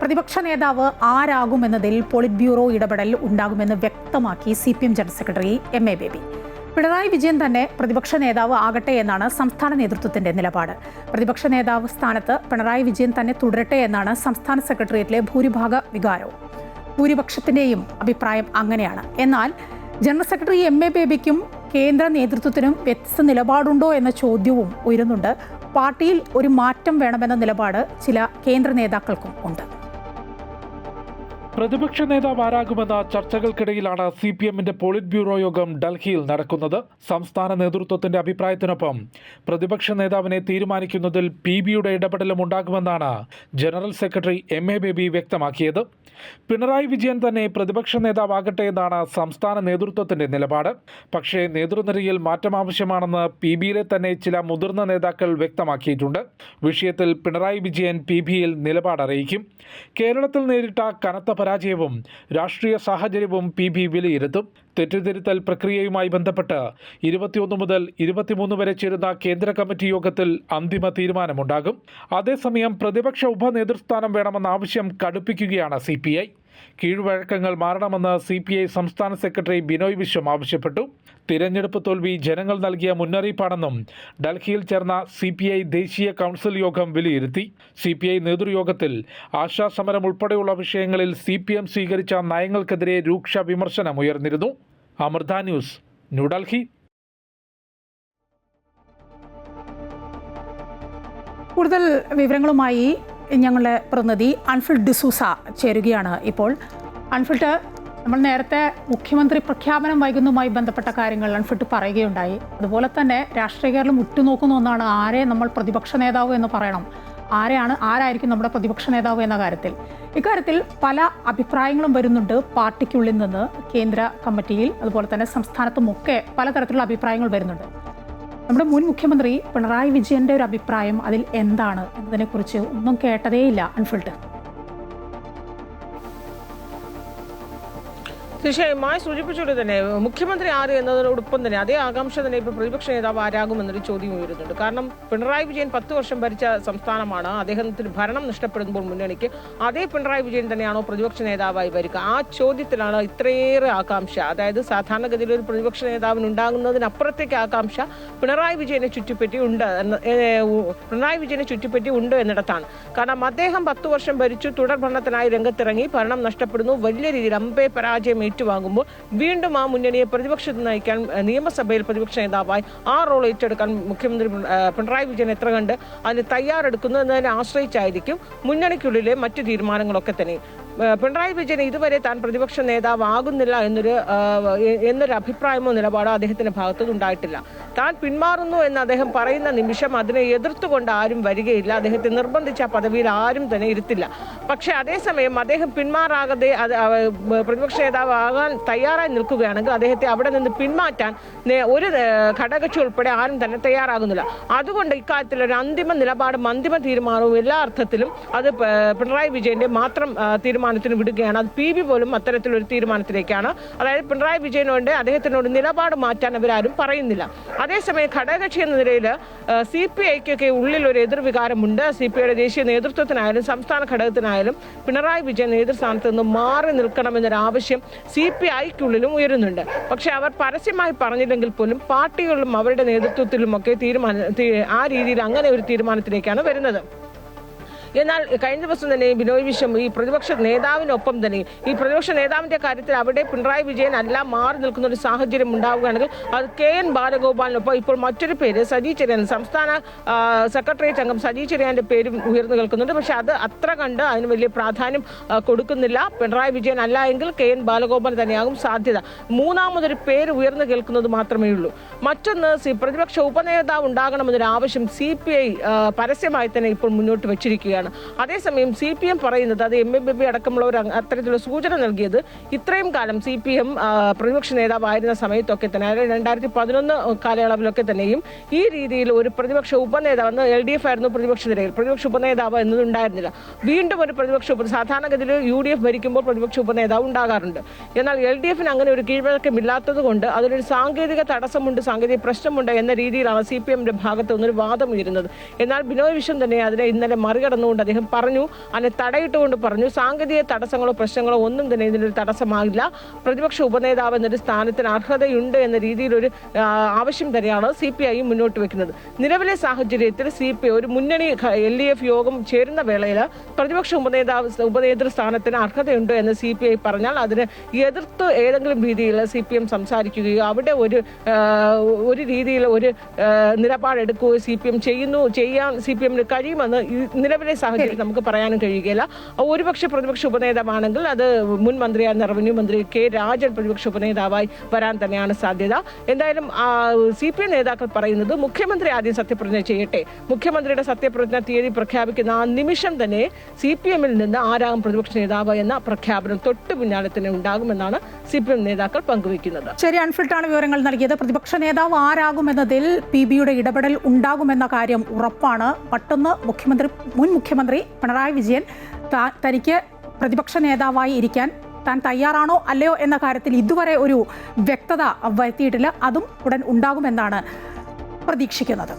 പ്രതിപക്ഷ നേതാവ് ആരാകുമെന്നതിൽ polit bureau ഇടപെടൽ ഉണ്ടാകുമെന്ന് വ്യക്തമാക്കി CPM general secretary MA baby. Pinarayi Vijayan തന്നെ പ്രതിപക്ഷ നേതാവ് ആകട്ടെ എന്നാണ് സംസ്ഥാന നേതൃത്വത്തിന്റെ നിലപാട്. പ്രതിപക്ഷ നേതാവ് സ്ഥാനത്ത് പിണറായി വിജയൻ തന്നെ തുടരട്ടെ എന്നാണ് സംസ്ഥാന സെക്രട്ടേറിയറ്റിലെ ഭൂരിപക്ഷത്തിന്റെയും അഭിപ്രായം അങ്ങനെയാണ്. എന്നാൽ ജനറൽ സെക്രട്ടറി MA ബേബിക്കും കേന്ദ്ര നേതൃത്വത്തിനും വ്യത്യസ്ത നിലപാടുണ്ടോ എന്ന ചോദ്യവും ഉയരുന്നുണ്ട്. പാർട്ടിയിൽ ഒരു മാറ്റം വേണമെന്ന നിലപാട് ചില കേന്ദ്ര നേതാക്കൾക്കും ഉണ്ട്. പ്രതിപക്ഷ നേതാവ് ആരാകുമെന്ന ചർച്ചകൾക്കിടയിലാണ് CPMന്റെ പോളിറ്റ് ബ്യൂറോ യോഗം ഡൽഹിയിൽ നടക്കുന്നത്. സംസ്ഥാന നേതൃത്വത്തിന്റെ അഭിപ്രായത്തിനൊപ്പം പ്രതിപക്ഷ നേതാവിനെ തീരുമാനിക്കുന്നതിൽ PBയുടെ ഇടപെടലും ഉണ്ടാകുമെന്നാണ് ജനറൽ സെക്രട്ടറി MA ബേബി വ്യക്തമാക്കിയത്. പിണറായി വിജയൻ തന്നെ പ്രതിപക്ഷ നേതാവാകട്ടെ എന്നാണ് സംസ്ഥാന നേതൃത്വത്തിന്റെ നിലപാട്. പക്ഷേ നേതൃനിരയിൽ മാറ്റം ആവശ്യമാണെന്ന് PBയിലെ തന്നെ ചില മുതിർന്ന നേതാക്കൾ വ്യക്തമാക്കിയിട്ടുണ്ട്. വിഷയത്തിൽ പിണറായി വിജയൻ PBയിൽ നിലപാടറിയിക്കും. കേരളത്തിൽ നേരിട്ട കനത്ത പരാജയവും രാഷ്ട്രീയ സാഹചര്യവും PB വിലയിരുത്തും. തെറ്റിദ്ധരുത്തൽ പ്രക്രിയയുമായി ബന്ധപ്പെട്ട് 21 മുതൽ 23 വരെ ചേരുന്ന കേന്ദ്ര കമ്മിറ്റി യോഗത്തിൽ അന്തിമ തീരുമാനമുണ്ടാകും. അതേസമയം പ്രതിപക്ഷ ഉപനേതൃസ്ഥാനം വേണമെന്ന ആവശ്യം കടുപ്പിക്കുകയാണ് CPI. കീഴ്വഴക്കങ്ങൾ മാറണമെന്ന് CPI സംസ്ഥാന സെക്രട്ടറി ബിനോയ് വിശ്വം ആവശ്യപ്പെട്ടു. തിരഞ്ഞെടുപ്പ് തോൽവി ജനങ്ങൾ നൽകിയ മുന്നറിയിപ്പാണെന്നും ഡൽഹിയിൽ ചേർന്ന CPI ദേശീയ കൗൺസിൽ യോഗം വിലയിരുത്തി. CPI നേതൃയോഗത്തിൽ ആശാസമരം ഉൾപ്പെടെയുള്ള വിഷയങ്ങളിൽ CPM സ്വീകരിച്ച നയങ്ങൾക്കെതിരെ രൂക്ഷ വിമർശനം ഉയർന്നിരുന്നു. അമൃത ന്യൂസ്, ന്യൂഡൽഹി. കൂടുതൽ വിവരങ്ങളുമായി ഞങ്ങളുടെ പ്രതിനിധി അൻഫിൽഡ് ഡിസൂസ ചേരുകയാണ് ഇപ്പോൾ. അൻഫിൽഡ്, നമ്മൾ നേരത്തെ മുഖ്യമന്ത്രി പ്രഖ്യാപനം വൈകുന്നതുമായി ബന്ധപ്പെട്ട കാര്യങ്ങൾ അൻഫിൽഡ് പറയുകയുണ്ടായി. അതുപോലെ തന്നെ രാഷ്ട്രീയ കേരളം ഉറ്റുനോക്കുന്ന ഒന്നാണ് ആരെ നമ്മൾ പ്രതിപക്ഷ നേതാവ് എന്ന് പറയണം, ആരായിരിക്കും നമ്മുടെ പ്രതിപക്ഷ നേതാവ് എന്ന കാര്യത്തിൽ. ഇക്കാര്യത്തിൽ പല അഭിപ്രായങ്ങളും വരുന്നുണ്ട് പാർട്ടിക്കുള്ളിൽ നിന്ന്, കേന്ദ്ര കമ്മിറ്റിയിൽ, അതുപോലെ തന്നെ സംസ്ഥാനത്തുമൊക്കെ പലതരത്തിലുള്ള അഭിപ്രായങ്ങൾ വരുന്നുണ്ട്. നമ്മുടെ മുൻ മുഖ്യമന്ത്രി പിണറായി വിജയന്റെ ഒരു അഭിപ്രായം അതിൽ എന്താണ് എന്നതിനെക്കുറിച്ച് ഒന്നും കേട്ടതേയില്ല അൻഫിൽഡ്. തീർച്ചയായും സൂചിപ്പിച്ചുകൊണ്ട് തന്നെ മുഖ്യമന്ത്രി ആര് എന്നതിനോടൊപ്പം തന്നെ അതേ ആകാംക്ഷ തന്നെ ഇപ്പോൾ പ്രതിപക്ഷ നേതാവ് ആരാകുമെന്നൊരു ചോദ്യം ഉയരുന്നുണ്ട്. കാരണം പിണറായി വിജയൻ 10 വർഷം ഭരിച്ച സംസ്ഥാനമാണ്. അദ്ദേഹത്തിന് ഭരണം നഷ്ടപ്പെടുമ്പോൾ മുന്നണിക്ക് അതേ പിണറായി വിജയൻ തന്നെയാണോ പ്രതിപക്ഷ നേതാവായി വരിക? ആ ചോദ്യത്തിലാണ് ഇത്രയേറെ ആകാംക്ഷ. അതായത് സാധാരണഗതിയിൽ ഒരു പ്രതിപക്ഷ നേതാവിന് ഉണ്ടാകുന്നതിനപ്പുറത്തേക്ക് ആകാംക്ഷ പിണറായി വിജയനെ ചുറ്റിപ്പറ്റി ഉണ്ട് എന്നിടത്താണ്. കാരണം അദ്ദേഹം 10 വർഷം ഭരിച്ചു, തുടർ ഭരണത്തിനായി രംഗത്തിറങ്ങി, ഭരണം നഷ്ടപ്പെടുന്നു, വലിയ രീതിയിൽ അമ്പേ പരാജയം ഏറ്റുവാങ്ങുമ്പോൾ വീണ്ടും ആ മുന്നണിയെ പ്രതിപക്ഷത്ത് നയിക്കാൻ നിയമസഭയിൽ പ്രതിപക്ഷ നേതാവായി ആ റോൾ ഏറ്റെടുക്കാൻ മുഖ്യമന്ത്രി പിണറായി വിജയൻ എത്ര കണ്ട് അതിന് തയ്യാറെടുക്കുന്നു എന്നതിനെ ആശ്രയിച്ചായിരിക്കും മുന്നണിക്കുള്ളിലെ മറ്റു തീരുമാനങ്ങളൊക്കെ തന്നെ. പിണറായി വിജയൻ ഇതുവരെ താൻ പ്രതിപക്ഷ നേതാവാകുന്നില്ല എന്നൊരു അഭിപ്രായമോ നിലപാടോ അദ്ദേഹത്തിന്റെ ഭാഗത്തുനിന്ന് ഉണ്ടായിട്ടില്ല. താൻ പിന്മാറുന്നു എന്ന് അദ്ദേഹം പറയുന്ന നിമിഷം അതിനെ എതിർത്തുകൊണ്ട് ആരും വരികയില്ല. അദ്ദേഹത്തെ നിർബന്ധിച്ച പദവിയിൽ ആരും തന്നെ ഇരുത്തില്ല. പക്ഷെ അതേസമയം അദ്ദേഹം പിന്മാറാകാതെ പ്രതിപക്ഷ നേതാവാകാൻ തയ്യാറായി നിൽക്കുകയാണെങ്കിൽ അദ്ദേഹത്തെ അവിടെ നിന്ന് പിന്മാറ്റാൻ ഒരു ഘടകകക്ഷി ഉൾപ്പെടെ ആരും തന്നെ തയ്യാറാകുന്നില്ല. അതുകൊണ്ട് ഇക്കാര്യത്തിൽ ഒരു അന്തിമ നിലപാടും അന്തിമ തീരുമാനവും എല്ലാ അർത്ഥത്തിലും അത് പിണറായി വിജയന്റെ മാത്രം തീരുമാനത്തിന് വിടുകയാണ്. അത് PB പോലും അത്തരത്തിലൊരു തീരുമാനത്തിലേക്കാണ്. അതായത് പിണറായി വിജയനോട് അദ്ദേഹത്തിനോട് നിലപാട് മാറ്റാൻ അവരാരും പറയുന്നില്ല. അതേസമയം ഘടകകക്ഷി എന്ന നിലയിൽ CPIക്കൊക്കെ ഉള്ളിൽ ഒരു എതിർവികാരമുണ്ട്. CPIയുടെ ദേശീയ നേതൃത്വത്തിനായാലും സംസ്ഥാന ഘടകത്തിനായാലും പിണറായി വിജയൻ നേതൃസ്ഥാനത്ത് നിന്ന് മാറി നിൽക്കണമെന്നൊരു ആവശ്യം CPIക്കുള്ളിലും ഉയരുന്നുണ്ട്. പക്ഷെ അവർ പരസ്യമായി പറഞ്ഞില്ലെങ്കിൽ പോലും പാർട്ടികളിലും അവരുടെ നേതൃത്വത്തിലുമൊക്കെ ആ രീതിയിൽ അങ്ങനെ ഒരു തീരുമാനത്തിലേക്കാണ് വരുന്നത്. എന്നാൽ കഴിഞ്ഞ ദിവസം തന്നെ ബിനോയ് വിശ്വം ഈ പ്രതിപക്ഷ നേതാവിനൊപ്പം തന്നെ ഈ പ്രതിപക്ഷ നേതാവിന്റെ കാര്യത്തിൽ അവിടെ പിണറായി വിജയൻ അല്ല മാറി നിൽക്കുന്ന ഒരു സാഹചര്യം ഉണ്ടാവുകയാണെങ്കിൽ അത് KN ബാലഗോപാലിനൊപ്പം ഇപ്പോൾ മറ്റൊരു പേര് സജി ചെറിയാൻ, സംസ്ഥാന സെക്രട്ടേറിയറ്റ് അംഗം സജി ചെറിയാന്റെ പേരും ഉയർന്നു കേൾക്കുന്നുണ്ട്. പക്ഷെ അത് അത്ര കണ്ട് അതിന് വലിയ പ്രാധാന്യം കൊടുക്കുന്നില്ല. പിണറായി വിജയൻ അല്ല എങ്കിൽ KN ബാലഗോപാൽ തന്നെയാകും സാധ്യത. മൂന്നാമതൊരു പേര് ഉയർന്നു കേൾക്കുന്നത് മാത്രമേ ഉള്ളൂ. മറ്റൊന്ന് പ്രതിപക്ഷ ഉപനേതാവ് ഉണ്ടാകണമെന്നൊരു ആവശ്യം CPI പരസ്യമായി തന്നെ ഇപ്പോൾ മുന്നോട്ട് വെച്ചിരിക്കുകയാണ്. അതേസമയം CPM പറയുന്നത്, അത് MA ബേബി അടക്കമുള്ളവർ അത്തരത്തിലുള്ള സൂചന നൽകിയത്, ഇത്രയും കാലം CPM പ്രതിപക്ഷ നേതാവായിരുന്ന സമയത്തൊക്കെ തന്നെ, അതായത് 2011 കാലയളവിലൊക്കെ തന്നെയും ഈ രീതിയിൽ ഒരു പ്രതിപക്ഷ ഉപനേതാവ്, LDF ആയിരുന്നു പ്രതിപക്ഷ നിരയിൽ, പ്രതിപക്ഷ ഉപനേതാവ് എന്നതുണ്ടായിരുന്നില്ല. വീണ്ടും ഒരു സാധാരണഗതിയിൽ UDF ഭരിക്കുമ്പോൾ പ്രതിപക്ഷ ഉപനേതാവ് ഉണ്ടാകാറുണ്ട്. എന്നാൽ LDFന് അങ്ങനെ ഒരു കീഴ്വഴക്കമില്ലാത്തത് കൊണ്ട് അതിലൊരു സാങ്കേതിക തടസ്സമുണ്ട്, സാങ്കേതിക പ്രശ്നമുണ്ട് എന്ന രീതിയിലാണ് CPMന്റെ ഭാഗത്ത് നിന്നൊരു വാദം ഉയരുന്നത്. എന്നാൽ ബിനോയ് വിശ്വം തന്നെ അതിനെ ഇന്നലെ മറികടന്നു പറഞ്ഞുകൊണ്ട് അദ്ദേഹം പറഞ്ഞു, അതിനെ തടയിട്ടുകൊണ്ട് പറഞ്ഞു, സാങ്കേതിക തടസ്സങ്ങളോ പ്രശ്നങ്ങളോ ഒന്നും തന്നെ ഇതിനൊരു തടസ്സമാകില്ല, പ്രതിപക്ഷ ഉപനേതാവ് എന്നൊരു സ്ഥാനത്തിന് അർഹതയുണ്ട് എന്ന രീതിയിലൊരു ആവശ്യം തന്നെയാണ് CPI മുന്നോട്ട് വെക്കുന്നത്. നിലവിലെ സാഹചര്യത്തിൽ CPI ഒരു മുന്നണി LDF യോഗം ചേരുന്ന വേളയിൽ പ്രതിപക്ഷ ഉപനേതൃ സ്ഥാനത്തിന് അർഹതയുണ്ട് എന്ന് CPI പറഞ്ഞാൽ അതിന് എതിർത്ത് ഏതെങ്കിലും രീതിയിൽ CPM സംസാരിക്കുകയോ അവിടെ ഒരു രീതിയിൽ ഒരു നിലപാടെടുക്കുകയോ ചെയ്യാൻ CPM-ന് കഴിയുമെന്ന് നിലവിലെ സാഹചര്യം നമുക്ക് പറയാനും കഴിയുകയില്ല. ഒരുപക്ഷെ പ്രതിപക്ഷ ഉപനേതാവാണെങ്കിൽ അത് മുൻ മന്ത്രിയായിരുന്ന റവന്യൂ മന്ത്രി K. രാജൻ പ്രതിപക്ഷ ഉപനേതാവായി വരാൻ തന്നെയാണ് സാധ്യത. എന്തായാലും CPM നേതാക്കൾ പറയുന്നത് മുഖ്യമന്ത്രി ആദ്യം സത്യപ്രതിജ്ഞ ചെയ്യട്ടെ, മുഖ്യമന്ത്രിയുടെ സത്യപ്രതിജ്ഞ തീയതി പ്രഖ്യാപിക്കുന്ന ആ നിമിഷം തന്നെ CPM-ൽ നിന്ന് ആരാകും പ്രതിപക്ഷ നേതാവ് എന്ന പ്രഖ്യാപനം തൊട്ട് പിന്നാലെ തന്നെ ഉണ്ടാകുമെന്നാണ് CPM നേതാക്കൾ പങ്കുവയ്ക്കുന്നത്. ശരി, അൺഫിൽട്ടാണ് വിവരങ്ങൾ നൽകിയത്. പ്രതിപക്ഷ നേതാവ് ആരാകുമെന്നതിൽ PBയുടെ ഇടപെടൽ ഉണ്ടാകുമെന്ന കാര്യം ഉറപ്പാണ്. മറ്റൊന്ന്, മുൻ മുഖ്യമന്ത്രി പിണറായി വിജയൻ തനിക്ക് പ്രതിപക്ഷ നേതാവായി ഇരിക്കാൻ താൻ തയ്യാറാണോ അല്ലയോ എന്ന കാര്യത്തിൽ ഇതുവരെ ഒരു വ്യക്തത വരുത്തിയിട്ടില്ല. അതും ഉടൻ ഉണ്ടാകുമെന്നാണ് പ്രതീക്ഷിക്കുന്നത്.